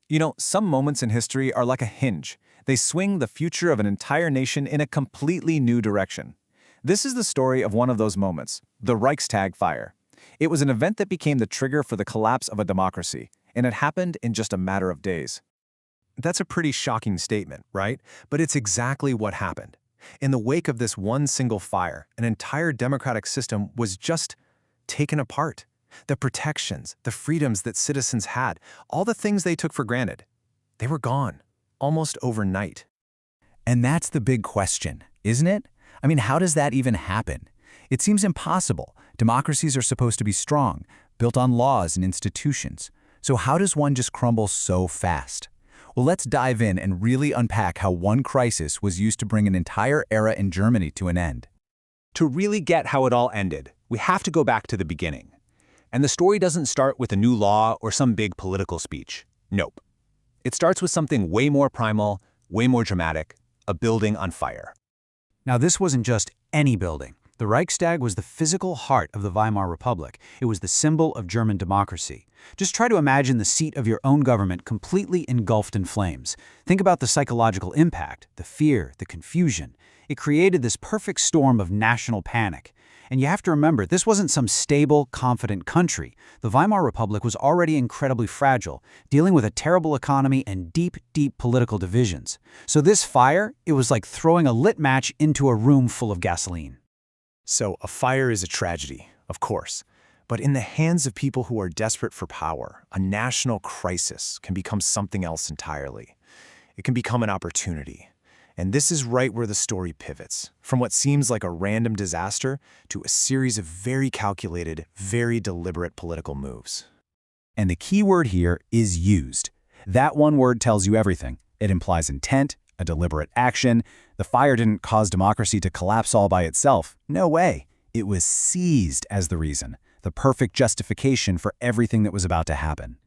You know, some moments in history are like a hinge. They swing the future of an entire nation in a completely new direction. This is the story of one of those moments, the Reichstag fire. It was an event that became the trigger for the collapse of a democracy, and it happened in just a matter of days. That's a pretty shocking statement, right? But it's exactly what happened. In the wake of this one single fire, an entire democratic system was just taken apart. The protections, the freedoms that citizens had, all the things they took for granted, they were gone, almost overnight. And that's the big question, isn't it? I mean, how does that even happen? It seems impossible. Democracies are supposed to be strong, built on laws and institutions. So how does one just crumble so fast? Well, let's dive in and really unpack how one crisis was used to bring an entire era in Germany to an end. To really get how it all ended, we have to go back to the beginning. And the story doesn't start with a new law or some big political speech. Nope. It starts with something way more primal, way more dramatic, a building on fire. Now, this wasn't just any building. The Reichstag was the physical heart of the Weimar Republic. It was the symbol of German democracy. Just try to imagine the seat of your own government completely engulfed in flames. Think about the psychological impact, the fear, the confusion. It created this perfect storm of national panic. And you have to remember, this wasn't some stable, confident country. The Weimar Republic was already incredibly fragile, dealing with a terrible economy and deep, deep political divisions. So this fire, it was like throwing a lit match into a room full of gasoline. So a fire is a tragedy, of course. But in the hands of people who are desperate for power, a national crisis can become something else entirely. It can become an opportunity. And this is right where the story pivots, from what seems like a random disaster to a series of very calculated, very deliberate political moves. And the key word here is used. That one word tells you everything. It implies intent, a deliberate action. The fire didn't cause democracy to collapse all by itself. No way. It was seized as the reason, the perfect justification for everything that was about to happen.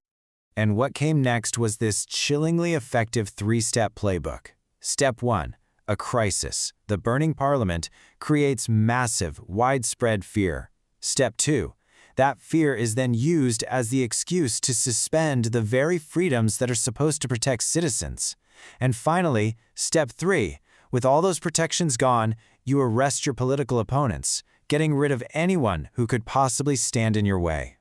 And what came next was this chillingly effective three-step playbook. Step 1. A crisis. The burning parliament creates massive, widespread fear. Step 2. That fear is then used as the excuse to suspend the very freedoms that are supposed to protect citizens. And finally, Step 3. With all those protections gone, you arrest your political opponents, getting rid of anyone who could possibly stand in your way.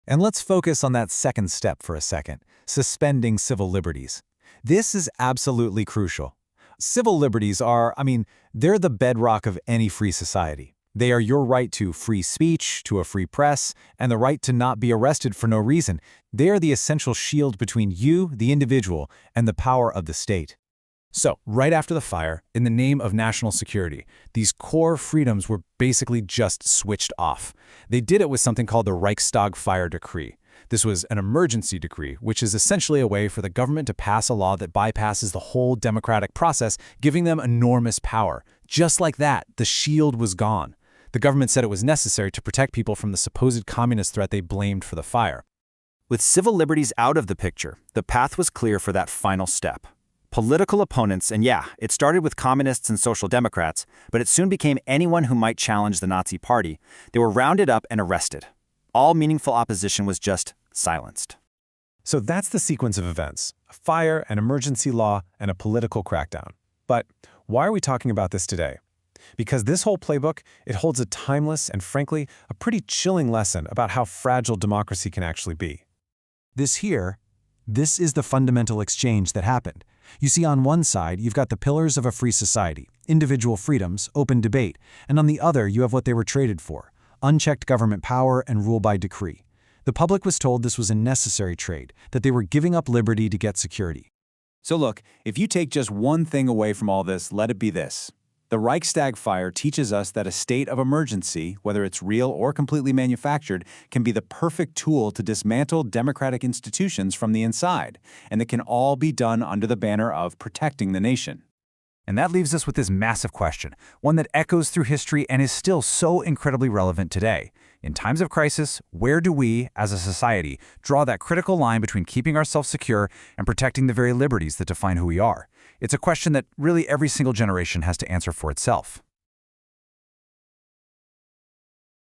And let's focus on that second step for a second, suspending civil liberties. This is absolutely crucial. Civil liberties are, they're the bedrock of any free society. They are your right to free speech, to a free press, and the right to not be arrested for no reason. They are the essential shield between you, the individual, and the power of the state. So, right after the fire, in the name of national security, these core freedoms were basically just switched off. They did it with something called the Reichstag Fire Decree. This was an emergency decree, which is essentially a way for the government to pass a law that bypasses the whole democratic process, giving them enormous power. Just like that, the shield was gone. The government said it was necessary to protect people from the supposed communist threat they blamed for the fire. With civil liberties out of the picture, the path was clear for that final step. Political opponents, and yeah, it started with communists and social democrats, but it soon became anyone who might challenge the Nazi Party. They were rounded up and arrested. All meaningful opposition was just silenced. So that's the sequence of events: a fire, an emergency law, and a political crackdown. But why are we talking about this today? Because this whole playbook, it holds a timeless and, frankly, a pretty chilling lesson about how fragile democracy can actually be. This is the fundamental exchange that happened. You see, on one side, you've got the pillars of a free society, individual freedoms, open debate, and on the other, you have what they were traded for: unchecked government power and rule by decree. The public was told this was a necessary trade, that they were giving up liberty to get security. So look, if you take just one thing away from all this, let it be this. The Reichstag fire teaches us that a state of emergency, whether it's real or completely manufactured, can be the perfect tool to dismantle democratic institutions from the inside, and it can all be done under the banner of protecting the nation. And that leaves us with this massive question, one that echoes through history and is still so incredibly relevant today. In times of crisis, where do we, as a society, draw that critical line between keeping ourselves secure and protecting the very liberties that define who we are? It's a question that really every single generation has to answer for itself.